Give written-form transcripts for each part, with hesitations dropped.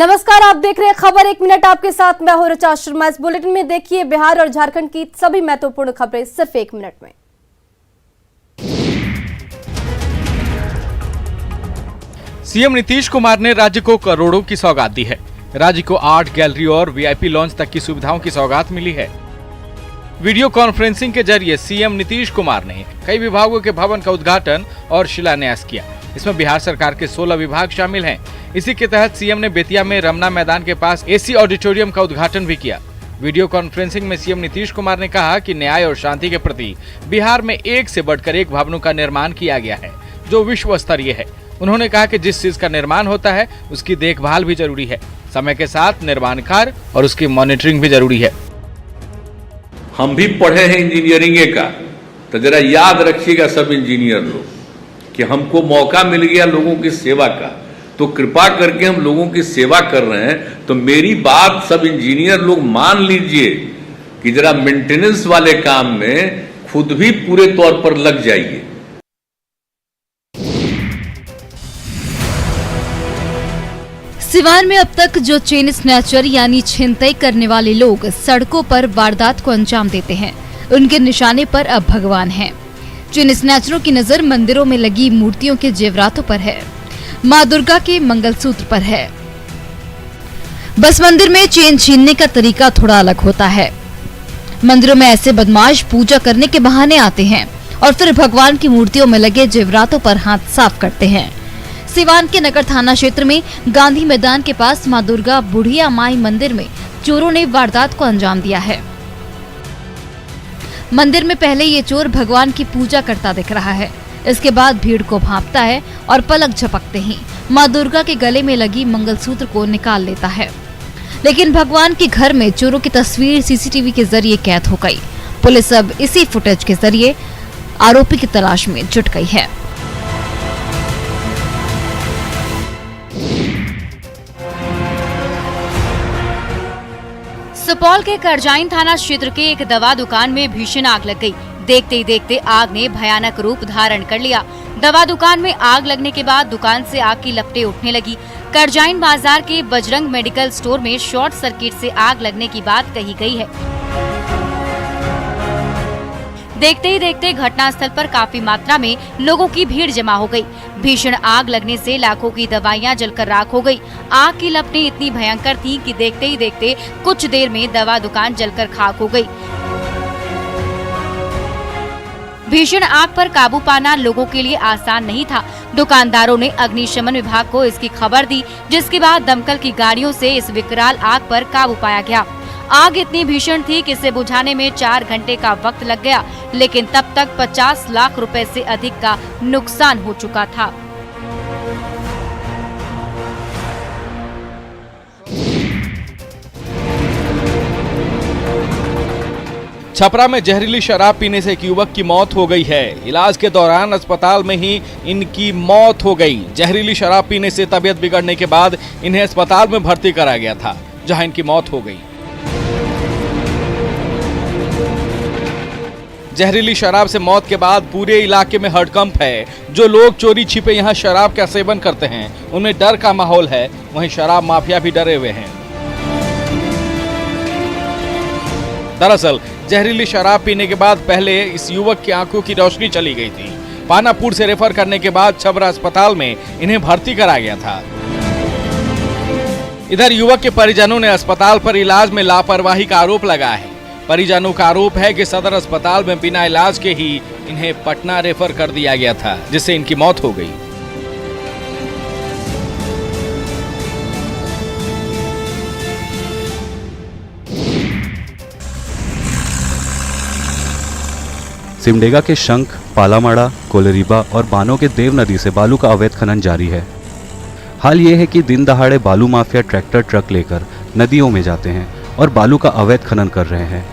नमस्कार, आप देख रहे हैं खबर एक मिनट। आपके साथ मैं हूं ऋचा शर्मा। इस बुलेटिन में देखिए बिहार और झारखंड की सभी महत्वपूर्ण खबरें सिर्फ एक मिनट में। सीएम नीतीश कुमार ने राज्य को करोड़ों की सौगात दी है। राज्य को आर्ट गैलरी और वीआईपी लॉन्च तक की सुविधाओं की सौगात मिली है। वीडियो कॉन्फ्रेंसिंग के जरिए सीएम नीतीश कुमार ने कई विभागों के भवन का उद्घाटन और शिलान्यास किया। इसमें बिहार सरकार के 16 विभाग शामिल हैं। इसी के तहत सीएम ने बेतिया में रमना मैदान के पास एसी ऑडिटोरियम का उद्घाटन भी किया। वीडियो कॉन्फ्रेंसिंग में सीएम नीतीश कुमार ने कहा कि न्याय और शांति के प्रति बिहार में एक से बढ़कर एक भवनों का निर्माण किया गया है, जो विश्व स्तरीय है। उन्होंने कहा कि जिस चीज का निर्माण होता है उसकी देखभाल भी जरूरी है। समय के साथ निर्माण कार्य और उसकी मॉनिटरिंग भी जरूरी है। हम भी पढ़े हैं इंजीनियरिंग का, तो जरा याद रखिएगा सब इंजीनियर लोग कि हमको मौका मिल गया लोगों की सेवा का, तो कृपा करके हम लोगों की सेवा कर रहे हैं। तो मेरी बात सब इंजीनियर लोग मान लीजिए कि जरा मेंटेनेंस वाले काम में खुद भी पूरे तौर पर लग जाइए। सिवान में अब तक जो चेन स्नैचर यानी छिनतई करने वाले लोग सड़कों पर वारदात को अंजाम देते हैं, उनके निशाने पर अब भगवान हैं। चेन स्नैचरों की नजर मंदिरों में लगी मूर्तियों के जेवरातों पर है, माँ दुर्गा के मंगलसूत्र पर है। बस मंदिर में चेन छीनने का तरीका थोड़ा अलग होता है। मंदिरों में ऐसे बदमाश पूजा करने के बहाने आते हैं और फिर भगवान की मूर्तियों में लगे जेवरातों पर हाथ साफ करते हैं। सिवान के नगर थाना क्षेत्र में गांधी मैदान के पास माँ दुर्गा बुढ़िया माई मंदिर में चोरों ने वारदात को अंजाम दिया है। मंदिर में पहले ये चोर भगवान की पूजा करता दिख रहा है। इसके बाद भीड़ को भांपता है और पलक झपकते ही माँ दुर्गा के गले में लगी मंगलसूत्र को निकाल लेता है। लेकिन भगवान के घर में चोरों की तस्वीर सीसीटीवी के जरिए कैद हो गई। पुलिस अब इसी फुटेज के जरिए आरोपी की तलाश में जुट गई है। सुपौल के करजाइन थाना क्षेत्र के एक दवा दुकान में भीषण आग लग गई। देखते ही देखते आग ने भयानक रूप धारण कर लिया। दवा दुकान में आग लगने के बाद दुकान से आग की लपटें उठने लगी। करजाइन बाजार के बजरंग मेडिकल स्टोर में शॉर्ट सर्किट से आग लगने की बात कही गई है। देखते ही देखते घटनास्थल पर काफी मात्रा में लोगों की भीड़ जमा हो गई। भीषण आग लगने से लाखों की दवाइयां जलकर राख हो गई। आग की लपटें इतनी भयंकर थीं कि देखते ही देखते कुछ देर में दवा दुकान जलकर खाक हो गई। भीषण आग पर काबू पाना लोगों के लिए आसान नहीं था। दुकानदारों ने अग्निशमन विभाग को इसकी खबर दी, जिसके बाद दमकल की गाड़ियों से इस विकराल आग पर काबू पाया गया। आग इतनी भीषण थी कि इसे बुझाने में 4 घंटे का वक्त लग गया, लेकिन तब तक 50 लाख रुपए से अधिक का नुकसान हो चुका था। छपरा में जहरीली शराब पीने से एक युवक की मौत हो गई है। इलाज के दौरान अस्पताल में ही इनकी मौत हो गई। जहरीली शराब पीने से तबीयत बिगड़ने के बाद इन्हें अस्पताल में भर्ती कराया गया था, जहां इनकी मौत हो गई। जहरीली शराब से मौत के बाद पूरे इलाके में हड़कंप है। जो लोग चोरी छिपे यहाँ शराब का सेवन करते हैं, उनमें डर का माहौल है। वहीं शराब माफिया भी डरे हुए हैं। दरअसल जहरीली शराब पीने के बाद पहले इस युवक की आंखों की रोशनी चली गई थी। पानापुर से रेफर करने के बाद छबरा अस्पताल में इन्हें भर्ती कराया गया था। इधर युवक के परिजनों ने अस्पताल पर इलाज में लापरवाही का आरोप लगाया है। परिजनों का आरोप है कि सदर अस्पताल में बिना इलाज के ही इन्हें पटना रेफर कर दिया गया था, जिससे इनकी मौत हो गई। सिमडेगा के शंख, पालामाड़ा, कोलेरिबा और बानो के देव नदी से बालू का अवैध खनन जारी है। हाल ये है कि दिन दहाड़े बालू माफिया ट्रैक्टर ट्रक लेकर नदियों में जाते हैं और बालू का अवैध खनन कर रहे हैं।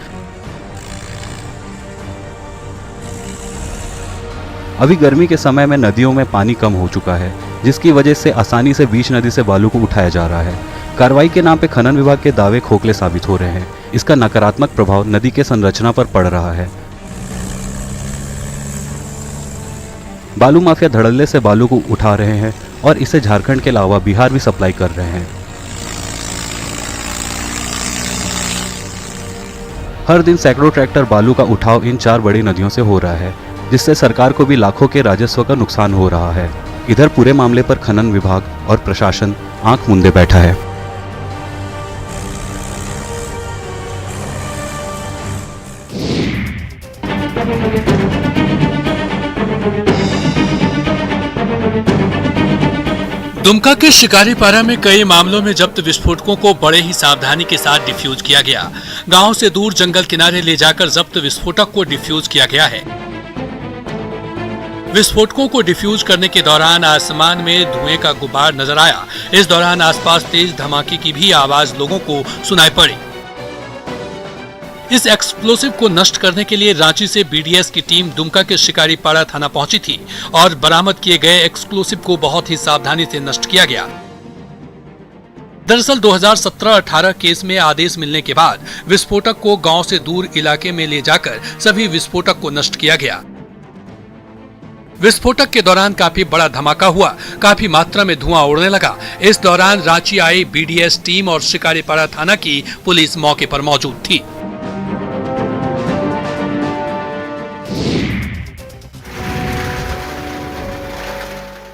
अभी गर्मी के समय में नदियों में पानी कम हो चुका है, जिसकी वजह से आसानी से बीच नदी से बालू को उठाया जा रहा है। कार्रवाई के नाम पे खनन विभाग के दावे खोखले साबित हो रहे हैं। इसका नकारात्मक प्रभाव नदी के संरचना पर पड़ रहा है। बालू माफिया धड़ल्ले से बालू को उठा रहे हैं और इसे झारखंड के अलावा बिहार भी सप्लाई कर रहे हैं। हर दिन सैकड़ों ट्रैक्टर बालू का उठाव इन 4 बड़ी नदियों से हो रहा है, जिससे सरकार को भी लाखों के राजस्व का नुकसान हो रहा है। इधर पूरे मामले पर खनन विभाग और प्रशासन आंख मूंदे बैठा है। दुमका के शिकारीपाड़ा में कई मामलों में जब्त विस्फोटकों को बड़े ही सावधानी के साथ डिफ्यूज किया गया। गांव से दूर जंगल किनारे ले जाकर जब्त विस्फोटक को डिफ्यूज किया गया है। विस्फोटकों को डिफ्यूज करने के दौरान आसमान में धुएं का गुब्बार नजर आया। इस दौरान आसपास तेज धमाके की भी आवाज लोगों को सुनाई पड़ी। इस एक्सप्लोसिव को नष्ट करने के लिए रांची से बीडीएस की टीम दुमका के शिकारीपाड़ा थाना पहुंची थी और बरामद किए गए एक्सप्लोसिव को बहुत ही सावधानी से नष्ट किया गया। दरअसल 2017-18 केस में आदेश मिलने के बाद विस्फोटक को गांव से दूर इलाके में ले जाकर सभी विस्फोटक को नष्ट किया गया। विस्फोटक के दौरान काफी बड़ा धमाका हुआ, काफी मात्रा में धुआं उड़ने लगा। इस दौरान रांची आई बीडीएस टीम और शिकारीपाड़ा थाना की पुलिस मौके पर मौजूद थी।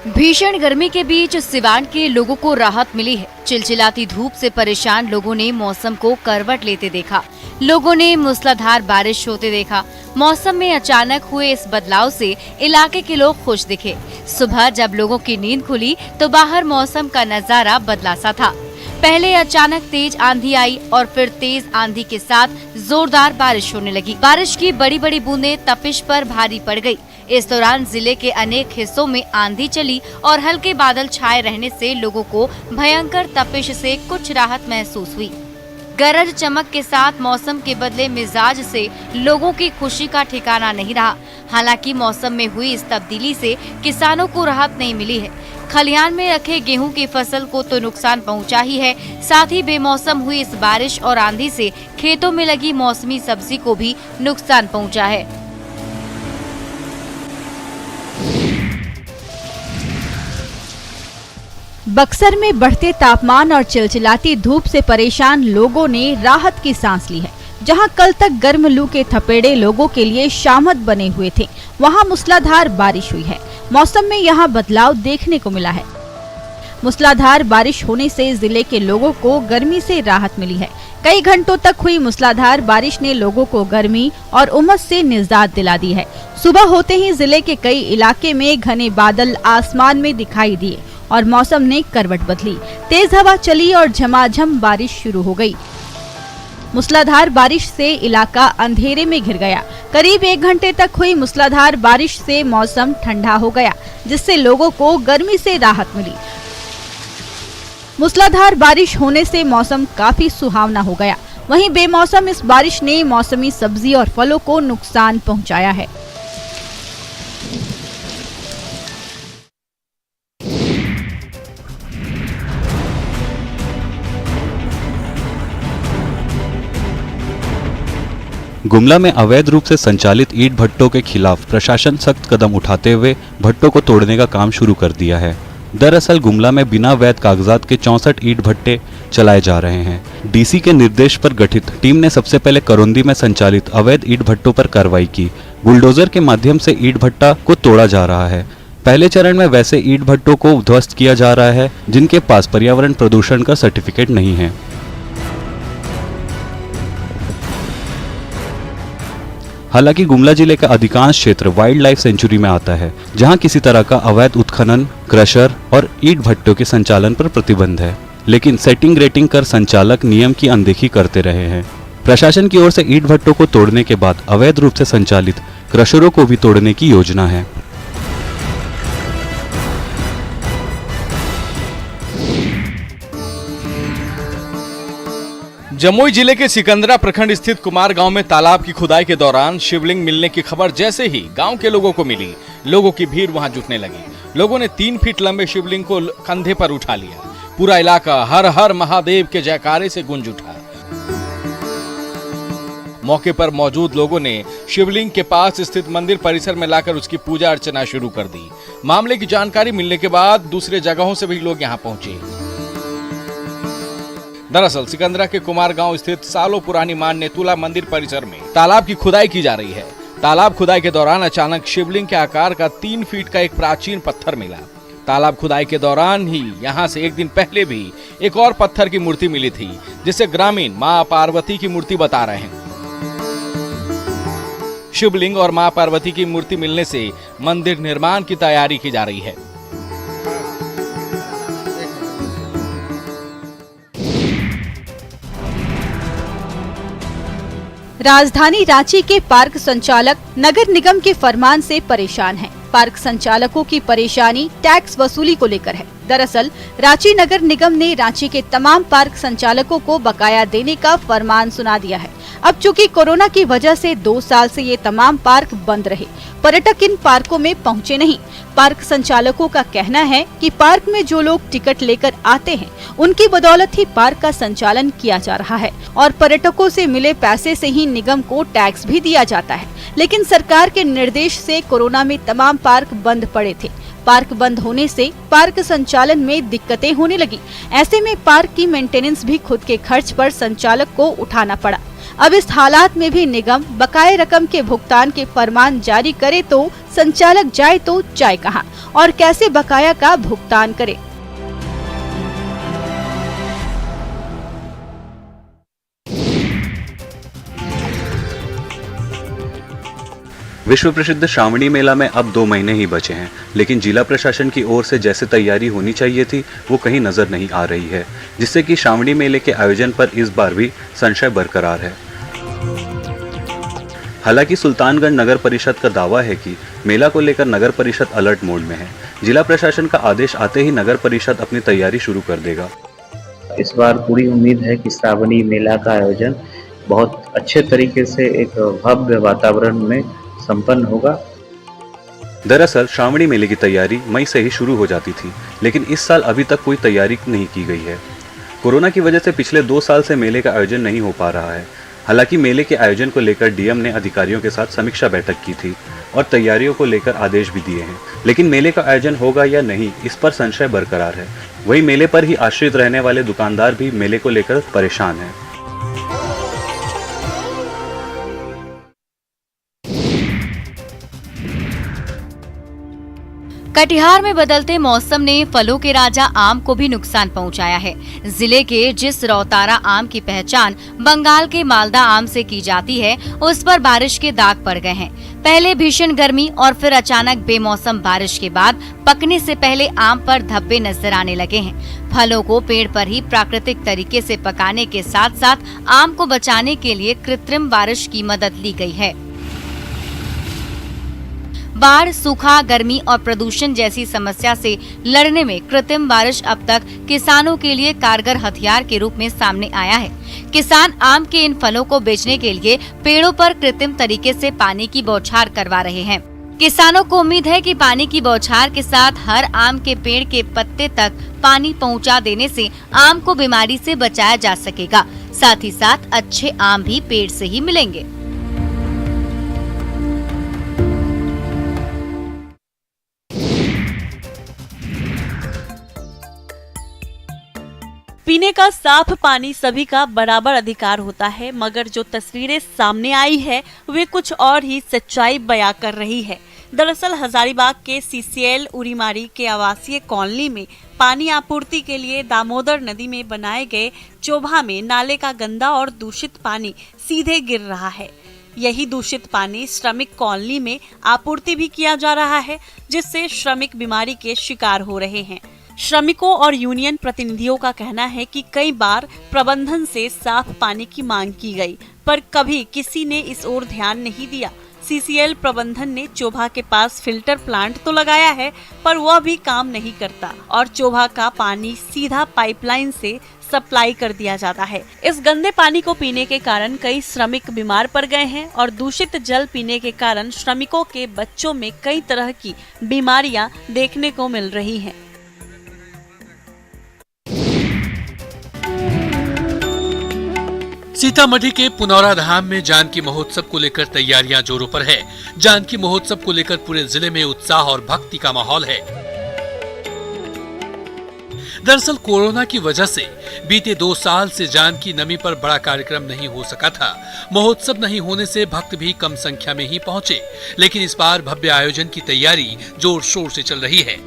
भीषण गर्मी के बीच सिवान के लोगों को राहत मिली है। चिलचिलाती धूप से परेशान लोगों ने मौसम को करवट लेते देखा। लोगों ने मूसलाधार बारिश होते देखा। मौसम में अचानक हुए इस बदलाव से इलाके के लोग खुश दिखे। सुबह जब लोगों की नींद खुली तो बाहर मौसम का नजारा बदला सा था। पहले अचानक तेज आंधी आई और फिर तेज आंधी के साथ जोरदार बारिश होने लगी। बारिश की बड़ी बड़ी बूंदें तपिश पर भारी पड़ गई। इस दौरान जिले के अनेक हिस्सों में आंधी चली और हल्के बादल छाए रहने से लोगों को भयंकर तपिश से कुछ राहत महसूस हुई। गरज चमक के साथ मौसम के बदले मिजाज से लोगों की खुशी का ठिकाना नहीं रहा। हालांकि मौसम में हुई इस तब्दीली से किसानों को राहत नहीं मिली है। खलिहान में रखे गेहूं की फसल को तो नुकसान पहुंचा ही है, साथ ही बेमौसम हुई इस बारिश और आंधी से खेतों में लगी मौसमी सब्जी को भी नुकसान पहुंचा है। बक्सर में बढ़ते तापमान और चिलचिलाती धूप से परेशान लोगों ने राहत की सांस ली है। जहां कल तक गर्म लू के थपेड़े लोगों के लिए शामत बने हुए थे, वहां मूसलाधार बारिश हुई है। मौसम में यहां बदलाव देखने को मिला है। मूसलाधार बारिश होने से जिले के लोगों को गर्मी से राहत मिली है। कई घंटों तक हुई मूसलाधार बारिश ने लोगों को गर्मी और उमस से निजात दिला दी है। सुबह होते ही जिले के कई इलाके में घने बादल आसमान में दिखाई दिए और मौसम ने करवट बदली। तेज हवा चली और झमाझम बारिश शुरू हो गई। मूसलाधार बारिश से इलाका अंधेरे में घिर गया। करीब 1 घंटे तक हुई मूसलाधार बारिश से मौसम ठंडा हो गया, जिससे लोगों को गर्मी से राहत मिली। मूसलाधार बारिश होने से मौसम काफी सुहावना हो गया। वहीं बेमौसम इस बारिश ने मौसमी सब्जी और फलों को नुकसान पहुंचाया है। गुमला में अवैध रूप से संचालित ईंट भट्टों के खिलाफ प्रशासन सख्त कदम उठाते हुए भट्टों को तोड़ने का काम शुरू कर दिया है। दरअसल गुमला में बिना वैध कागजात के 64 ईंट भट्टे चलाए जा रहे हैं। डीसी के निर्देश पर गठित टीम ने सबसे पहले करौंदी में संचालित अवैध ईंट भट्टों पर कार्रवाई की। बुलडोजर के माध्यम से ईंट भट्टा को तोड़ा जा रहा है। पहले चरण में वैसे ईंट भट्टों को ध्वस्त किया जा रहा है जिनके पास पर्यावरण प्रदूषण का सर्टिफिकेट नहीं है। हालांकि गुमला जिले का अधिकांश क्षेत्र वाइल्ड लाइफ सेंचुरी में आता है, जहां किसी तरह का अवैध उत्खनन, क्रशर और ईंट भट्टों के संचालन पर प्रतिबंध है। लेकिन सेटिंग रेटिंग कर संचालक नियम की अनदेखी करते रहे हैं। प्रशासन की ओर से ईंट भट्टों को तोड़ने के बाद अवैध रूप से संचालित क्रशरों को भी तोड़ने की योजना है। जमुई जिले के सिकंदरा प्रखंड स्थित कुमार गांव में तालाब की खुदाई के दौरान शिवलिंग मिलने की खबर जैसे ही गांव के लोगों को मिली, लोगों की भीड़ वहां जुटने लगी। लोगों ने 3 फीट लंबे शिवलिंग को कंधे पर उठा लिया। पूरा इलाका हर हर महादेव के जयकारे से गूंज उठा। मौके पर मौजूद लोगों ने शिवलिंग के पास स्थित मंदिर परिसर में लाकर उसकी पूजा अर्चना शुरू कर दी। मामले की जानकारी मिलने के बाद दूसरे जगहों से भी लोग यहां पहुंचे। दरअसल सिकंदरा के कुमार गांव स्थित सालों पुरानी मां नेतुला मंदिर परिसर में तालाब की खुदाई की जा रही है। तालाब खुदाई के दौरान अचानक शिवलिंग के आकार का 3 फीट का एक प्राचीन पत्थर मिला। तालाब खुदाई के दौरान ही यहां से एक दिन पहले भी एक और पत्थर की मूर्ति मिली थी, जिसे ग्रामीण मां पार्वती की मूर्ति बता रहे हैं। शिवलिंग और मां पार्वती की मूर्ति मिलने से मंदिर निर्माण की तैयारी की जा रही है। राजधानी रांची के पार्क संचालक नगर निगम के फरमान से परेशान हैं। पार्क संचालकों की परेशानी टैक्स वसूली को लेकर है। दरअसल रांची नगर निगम ने रांची के तमाम पार्क संचालकों को बकाया देने का फरमान सुना दिया है। अब चूंकि कोरोना की वजह से 2 साल से ये तमाम पार्क बंद रहे, पर्यटक इन पार्कों में पहुंचे नहीं। पार्क संचालकों का कहना है कि पार्क में जो लोग टिकट लेकर आते हैं, उनकी बदौलत ही पार्क का संचालन किया जा रहा है और पर्यटकों से मिले पैसे से ही निगम को टैक्स भी दिया जाता है। लेकिन सरकार के निर्देश से कोरोना में तमाम पार्क बंद पड़े थे। पार्क बंद होने से पार्क संचालन में दिक्कतें होने लगी। ऐसे में पार्क की मेंटेनेंस भी खुद के खर्च पर संचालक को उठाना पड़ा। अब इस हालात में भी निगम बकाया रकम के भुगतान के फरमान जारी करे तो संचालक जाए तो जाए कहां और कैसे बकाया का भुगतान करे। विश्व प्रसिद्ध श्रावणी मेला में अब 2 महीने ही बचे हैं, लेकिन जिला प्रशासन की ओर से जैसे तैयारी होनी चाहिए थी वो कहीं नजर नहीं आ रही है, जिससे कि श्रावणी मेले के आयोजन पर इस बार भी संशय बरकरार है। हालांकि सुल्तानगंज नगर परिषद का दावा है कि मेला को लेकर नगर परिषद अलर्ट मोड में है। जिला प्रशासन का आदेश आते ही नगर परिषद अपनी तैयारी शुरू कर देगा। इस बार पूरी उम्मीद है कि श्रावणी मेला का आयोजन बहुत अच्छे तरीके से एक भव्य वातावरण में संपन्न होगा। दरअसल श्रावणी मेले की तैयारी मई से ही शुरू हो जाती थी, लेकिन इस साल अभी तक कोई तैयारी नहीं की गई है। कोरोना की वजह से पिछले 2 साल से मेले का आयोजन नहीं हो पा रहा है। हालांकि मेले के आयोजन को लेकर डीएम ने अधिकारियों के साथ समीक्षा बैठक की थी और तैयारियों को लेकर आदेश भी दिए हैं, लेकिन मेले का आयोजन होगा या नहीं इस पर संशय बरकरार है। वहीं मेले पर ही आश्रित रहने वाले दुकानदार भी मेले को लेकर परेशान हैं। कटिहार में बदलते मौसम ने फलों के राजा आम को भी नुकसान पहुंचाया है। जिले के जिस रौतारा आम की पहचान बंगाल के मालदा आम से की जाती है, उस पर बारिश के दाग पड़ गए हैं। पहले भीषण गर्मी और फिर अचानक बेमौसम बारिश के बाद पकने से पहले आम पर धब्बे नजर आने लगे हैं। फलों को पेड़ पर ही प्राकृतिक तरीके से पकाने के साथ साथ आम को बचाने के लिए कृत्रिम बारिश की मदद ली गई है। बाढ़, सूखा, गर्मी और प्रदूषण जैसी समस्या से लड़ने में कृत्रिम बारिश अब तक किसानों के लिए कारगर हथियार के रूप में सामने आया है। किसान आम के इन फलों को बेचने के लिए पेड़ों पर कृत्रिम तरीके से पानी की बौछार करवा रहे हैं। किसानों को उम्मीद है कि पानी की बौछार के साथ हर आम के पेड़ के पत्ते तक पानी पहुंचा देने से आम को बीमारी से बचाया जा सकेगा। साथ ही साथ अच्छे आम भी पेड़ से ही मिलेंगे। पीने का साफ पानी सभी का बराबर अधिकार होता है, मगर जो तस्वीरें सामने आई है वे कुछ और ही सच्चाई बयां कर रही है। दरअसल हजारीबाग के सीसीएल उरीमारी के आवासीय कॉलोनी में पानी आपूर्ति के लिए दामोदर नदी में बनाए गए चोभा में नाले का गंदा और दूषित पानी सीधे गिर रहा है। यही दूषित पानी श्रमिक कॉलोनी में आपूर्ति भी किया जा रहा है, जिससे श्रमिक बीमारी के शिकार हो रहे हैं। श्रमिकों और यूनियन प्रतिनिधियों का कहना है कि कई बार प्रबंधन से साफ पानी की मांग की गई, पर कभी किसी ने इस ओर ध्यान नहीं दिया। सीसीएल प्रबंधन ने चोभा के पास फिल्टर प्लांट तो लगाया है, पर वह भी काम नहीं करता और चोभा का पानी सीधा पाइपलाइन से सप्लाई कर दिया जाता है। इस गंदे पानी को पीने के कारण कई श्रमिक बीमार पड़ गए हैं और दूषित जल पीने के कारण श्रमिकों के बच्चों में कई तरह की बीमारियां देखने को मिल रही हैं। सीतामढ़ी के पुनौरा धाम में जानकी महोत्सव को लेकर तैयारियां जोरों पर है। जानकी महोत्सव को लेकर पूरे जिले में उत्साह और भक्ति का माहौल है। दरअसल कोरोना की वजह से बीते 2 साल से जानकी नमी पर बड़ा कार्यक्रम नहीं हो सका था। महोत्सव नहीं होने से भक्त भी कम संख्या में ही पहुंचे, लेकिन इस बार भव्य आयोजन की तैयारी जोर शोर से चल रही है।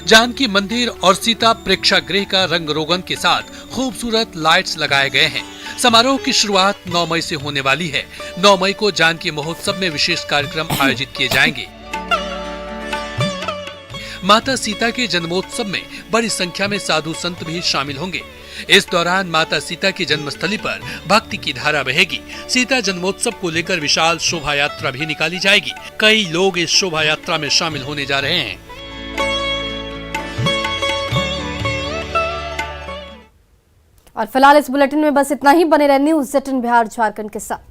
जानकी मंदिर और सीता प्रेक्षागृह का रंग रोगन के साथ खूबसूरत लाइट्स लगाए गए हैं। समारोह की शुरुआत 9 मई से होने वाली है। 9 मई को जानकी महोत्सव में विशेष कार्यक्रम आयोजित किए जाएंगे। माता सीता के जन्मोत्सव में बड़ी संख्या में साधु संत भी शामिल होंगे। इस दौरान माता सीता की जन्मस्थली पर भक्ति की धारा बहेगी। सीता जन्मोत्सव को लेकर विशाल शोभा यात्रा भी निकाली जाएगी। कई लोग इस शोभा यात्रा में शामिल होने जा रहे हैं। और फिलहाल इस बुलेटिन में बस इतना ही। बने रहे न्यूज़ 18 बिहार झारखंड के साथ।